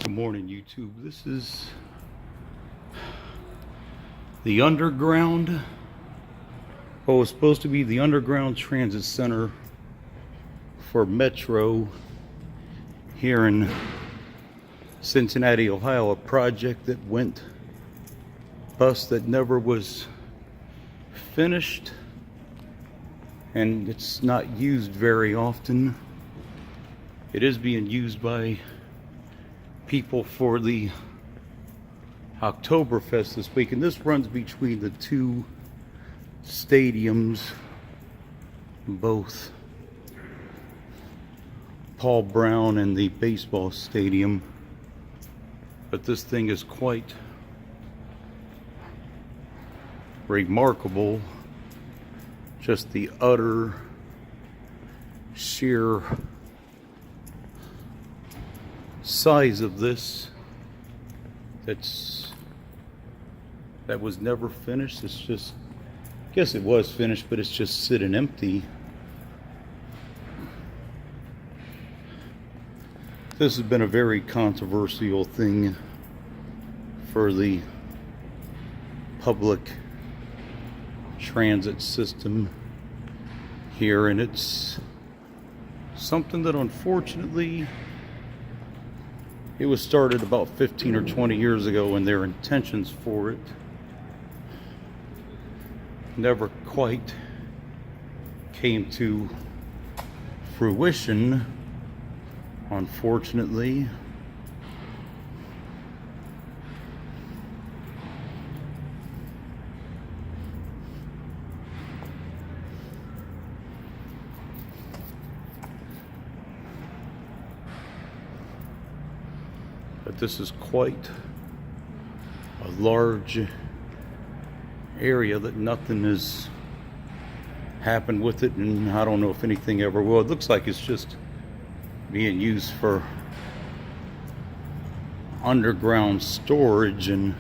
Good morning, YouTube. This is the underground. Oh, it's supposed to be the Underground Transit Center for Metro here in Cincinnati, Ohio. A project that went bust, that never was finished, and it's not used very often. It is being used by people for the Oktoberfest this week, and this runs between the two stadiums, both Paul Brown and the baseball stadium. But this thing is quite remarkable, just the utter sheer size of this that was never finished. It's just, I guess it was finished, but it's just sitting empty. This has been a very controversial thing for the public transit system here, and it's something that unfortunately it was started about 15 or 20 years ago, and their intentions for it never quite came to fruition, unfortunately. But this is quite a large area that nothing has happened with it, and I don't know if anything ever will. It looks like it's just being used for underground storage and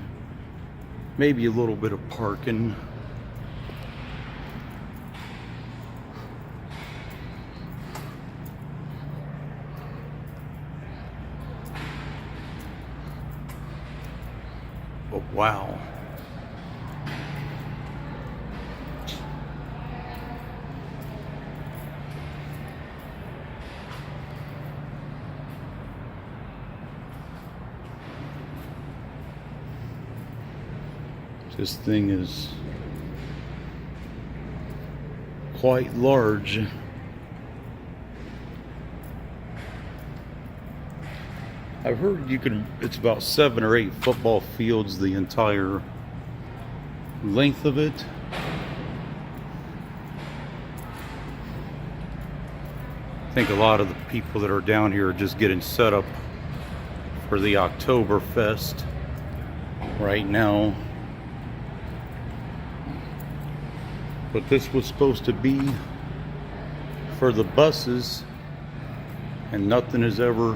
maybe a little bit of parking. But wow. This thing is quite large. I've heard it's about 7 or 8 football fields, the entire length of it. I think a lot of the people that are down here are just getting set up for the Oktoberfest right now. But this was supposed to be for the buses, and nothing has ever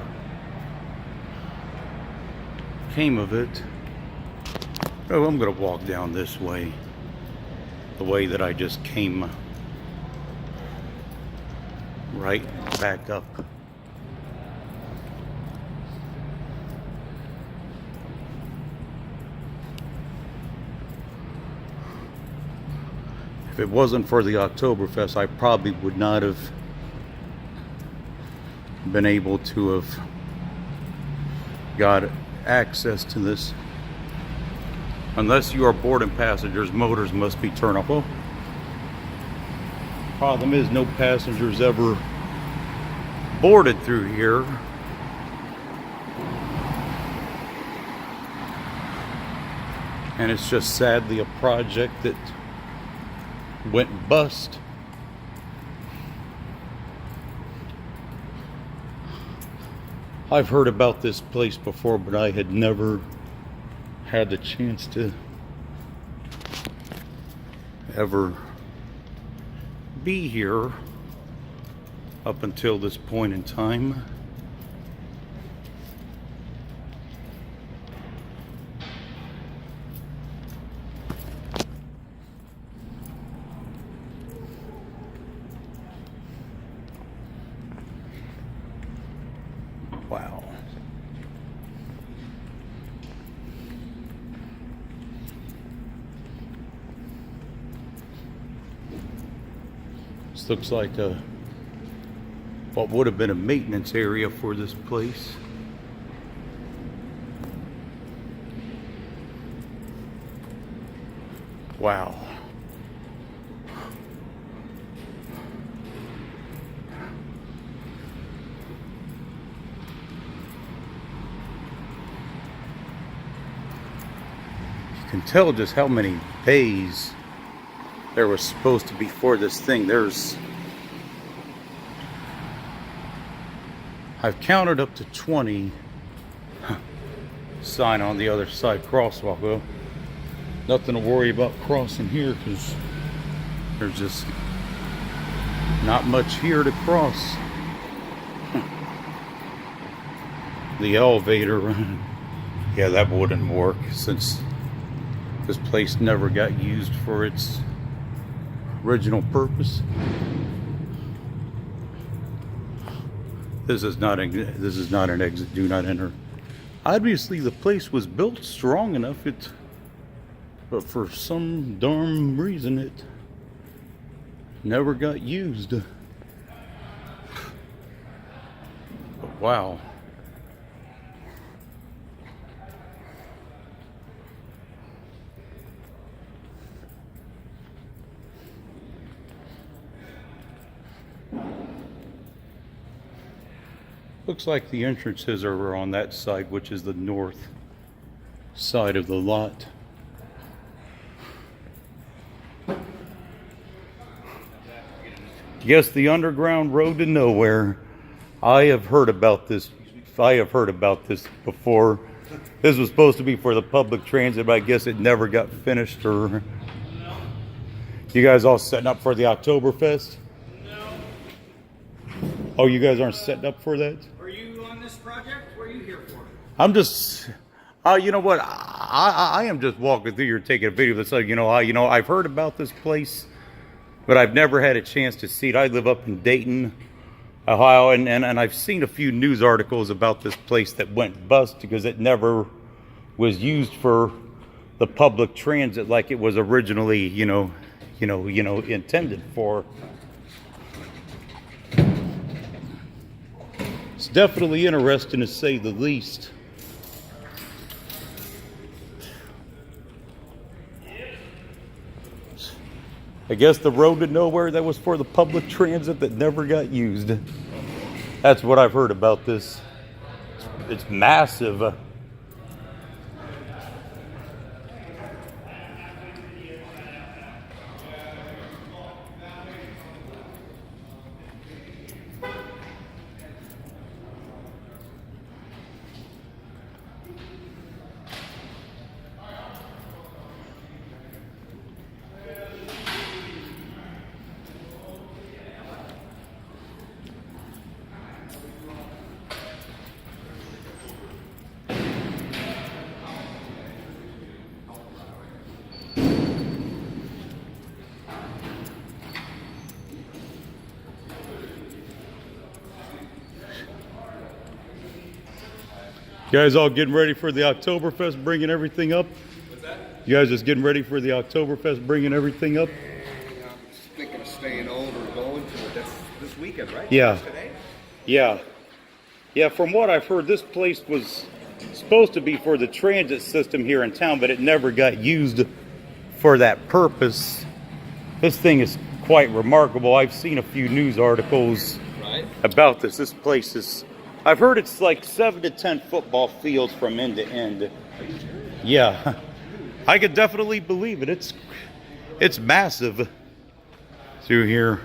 came of it. Oh, I'm gonna walk down this way, the way that I just came, right back up. If it wasn't for the Oktoberfest, I probably would not have been able to have got access to this. Unless you are boarding passengers, motors must be turned off. Well, problem is no passengers ever boarded through here. And it's just sadly a project that went bust. I've heard about this place before, but I had never had the chance to ever be here up until this point in time. Wow. This looks like a what would have been a maintenance area for this place. Wow. You can tell just how many bays there was supposed to be for this thing. I've counted up to 20 sign on the other side crosswalk. Well, nothing to worry about crossing here because there's just not much here to cross. The elevator, yeah, that wouldn't work since this place never got used for its original purpose. This is not an exit. Do not enter. Obviously, the place was built strong enough. But for some darn reason, it never got used. But wow. Looks like the entrances are on that side, which is the north side of the lot. Yes, the underground road to nowhere. I have heard about this. I have heard about this before. This was supposed to be for the public transit, but I guess it never got finished. Or you guys all setting up for the Oktoberfest? No. Oh, you guys aren't setting up for that? Are you on this project? What are you here for? I'm just, you know what? I am just walking through here taking a video that's like, I've heard about this place, but I've never had a chance to see it. I live up in Dayton, Ohio, and I've seen a few news articles about this place that went bust because it never was used for the public transit like it was originally, intended for. It's definitely interesting to say the least. I guess the road to nowhere that was for the public transit that never got used. That's what I've heard about this. It's massive. You guys all getting ready for the Oktoberfest, bringing everything up? What's that? You guys just getting ready for the Oktoberfest, bringing everything up? I'm just thinking of staying over or going to it. That's this weekend, right? Yeah. Today? Yeah. Yeah, from what I've heard, this place was supposed to be for the transit system here in town, but it never got used for that purpose. This thing is quite remarkable. I've seen a few news articles about this. This place is, I've heard it's like 7 to 10 football fields from end to end. Yeah, I could definitely believe it. It's massive through here.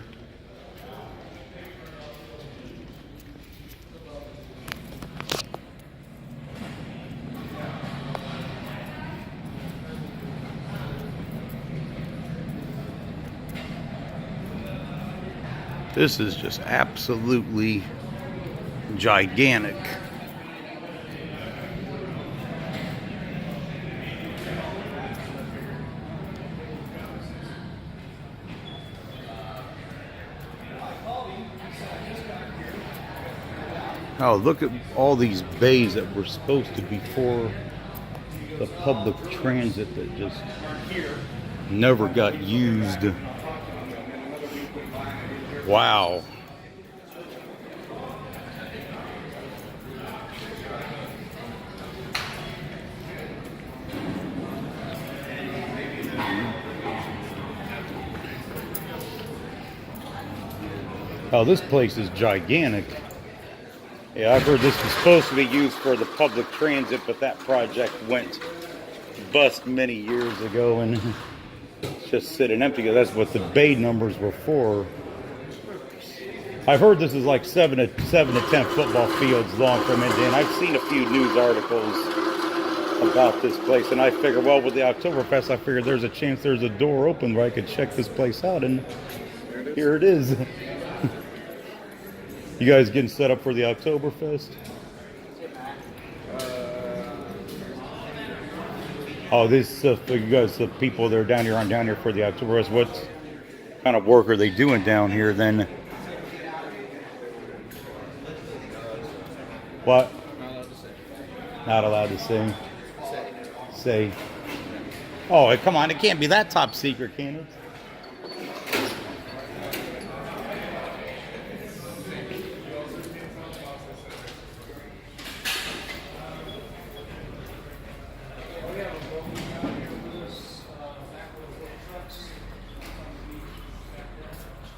This is just absolutely gigantic. Oh, look at all these bays that were supposed to be for the public transit that just Wow. Oh, this place is gigantic. Yeah, I've heard this was supposed to be used for the public transit, but that project went bust many years ago and it's just sitting empty because that's what the bay numbers were for. I've heard this is like 7 to 10 football fields long from India, and I've seen a few news articles about this place, and I figured, well, with the Oktoberfest, I figured there's a chance there's a door open where I could check this place out, and here it is. You guys getting set up for the Oktoberfest? Oh, this you guys, the people that are down here for the Oktoberfest. What kind of work are they doing down here then? What? Not allowed to say. Say. Oh, come on! It can't be that top secret, can it?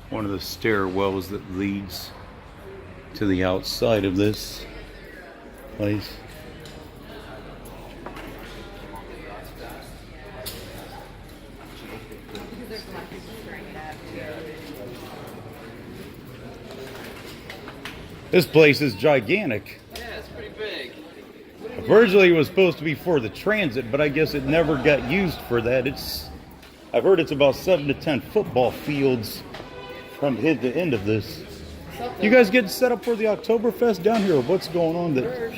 One of the stairwells that leads to the outside of this place. This place is gigantic. Yeah, it's pretty big. Originally it was supposed to be for the transit, but I guess it never got used for that. I've heard it's about 7 to 10 football fields from end to end of this. You guys getting set up for the Oktoberfest down here? What's going on there?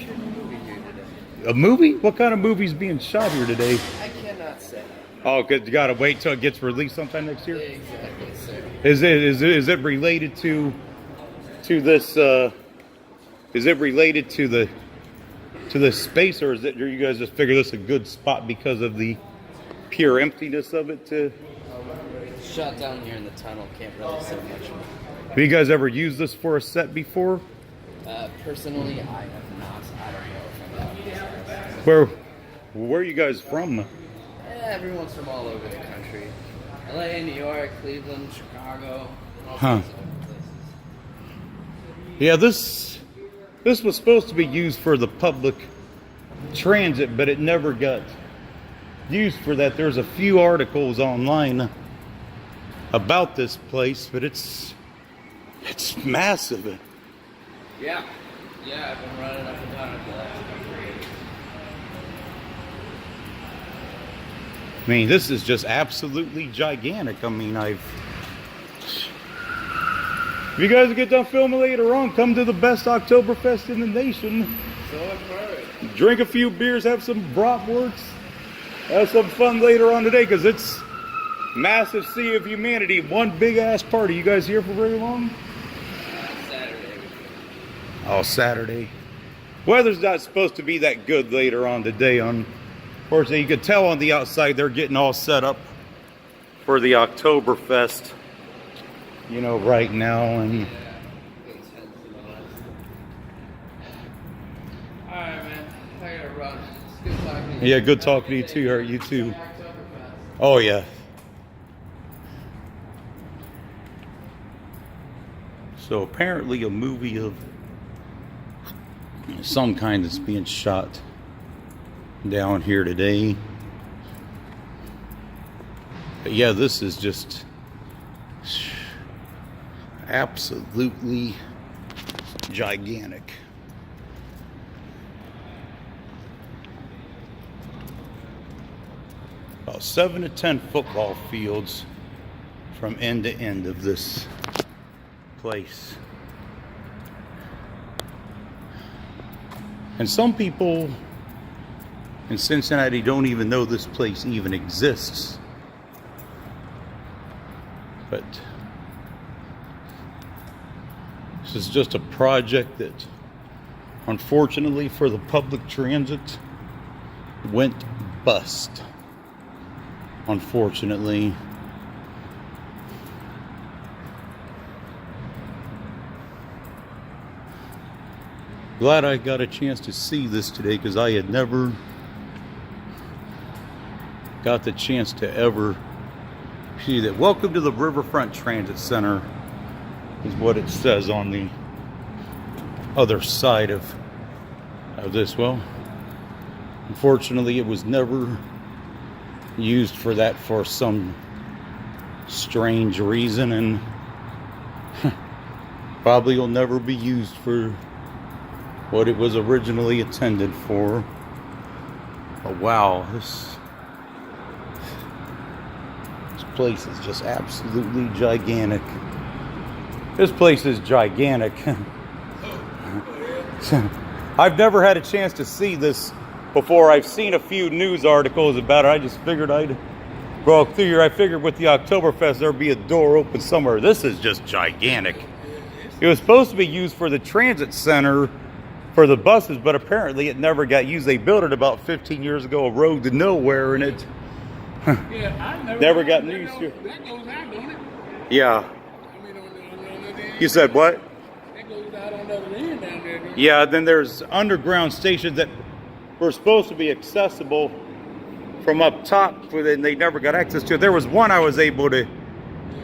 A movie? What kind of movie's being shot here today? I cannot say. Oh, good. You gotta wait till it gets released sometime next year. Exactly, sir. Is it related to this? Is it related to the space, or is it? You guys just figure this a good spot because of the pure emptiness of it? Shot down here in the tunnel. Can't really say much. Have you guys ever used this for a set before? Personally, I have not. I don't know if I'm allowed. Where are you guys from? Everyone's from all over the country. LA, New York, Cleveland, Chicago, all Huh. sorts of different places. Yeah, this was supposed to be used for the public transit, but it never got used for that. There's a few articles online about this place, but it's massive. Yeah. Yeah, I've been running up and down it the last couple of years. I mean, this is just absolutely gigantic. I mean, if you guys get done filming later on, come to the best Oktoberfest in the nation. So I've heard. Drink a few beers, have some bratwursts, have some fun later on today, because it's massive sea of humanity, one big ass party. You guys here for very long? Saturday. Oh, Saturday. Weather's not supposed to be that good later on today. Unfortunately, you could tell on the outside they're getting all set up for the Oktoberfest, you know, right now. And Alright, man. I gotta run. It's good talking to you. yeah, good talking to you too. All right, you too. Oh yeah. So apparently a movie of some kind that's being shot down here today. But yeah, this is just absolutely gigantic. About 7 to 10 football fields from end to end of this place. And some people in Cincinnati don't even know this place even exists. But this is just a project that, unfortunately for the public transit, went bust. Unfortunately. glad I got a chance to see this today, because I had never got the chance to ever see that. Welcome to the Riverfront Transit Center is what it says on the other side of this. Well, unfortunately, it was never used for that for some strange reason, and probably will never be used for what it was originally intended for. Oh wow, this place is just absolutely gigantic. This place is gigantic. I've never had a chance to see this before. I've seen a few news articles about it. I just figured I'd walk through here. I figured with the Oktoberfest there'd be a door open somewhere. This is just gigantic. It was supposed to be used for the transit center for the buses, but apparently it never got used. They built it about 15 years ago, a road to nowhere, and it never got used. That goes out, don't it? Yeah. I mean, on the other end. You said what? That goes out on the other end down there. Don't Yeah, then there's underground stations that were supposed to be accessible from up top, and they never got access to it. There was one I was able to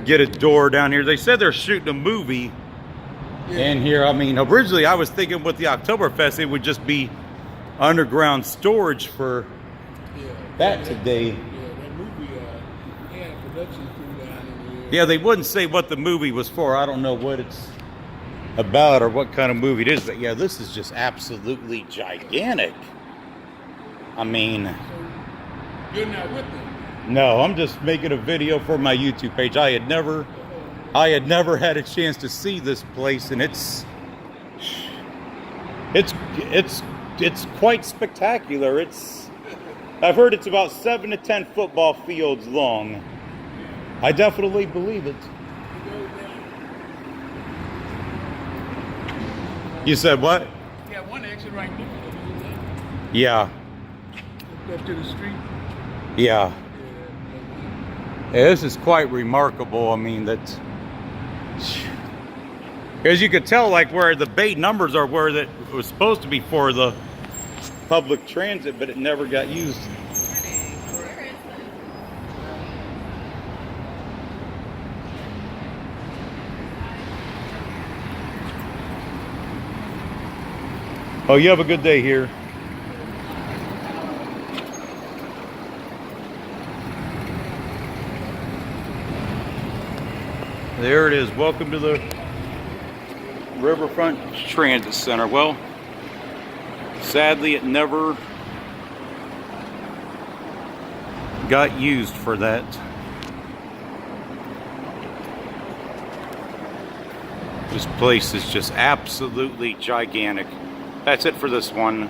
get a door down here. They said they're shooting a movie in here. I mean, originally I was thinking with the Oktoberfest it would just be underground storage for that today. Yeah, that movie, they had a production crew down in the area. Yeah, they wouldn't say what the movie was for. I don't know what it's about or what kind of movie it is, but yeah, this is just absolutely gigantic. I mean, So, you're not with them? no, I'm just making a video for my YouTube page. I had never had a chance to see this place, and it's quite spectacular. I've heard it's about 7 to 10 football fields long. I definitely believe it. You said what? Yeah, one exit right there. Yeah, Up to the street. yeah. Yeah, this is quite remarkable. I mean, as you could tell, like where the bay numbers are, where that it was supposed to be for the public transit, but it never got used. Oh, you have a good day here. There it is. Welcome to the Riverfront Transit Center. Well, sadly, it never got used for that. This place is just absolutely gigantic. That's it for this one.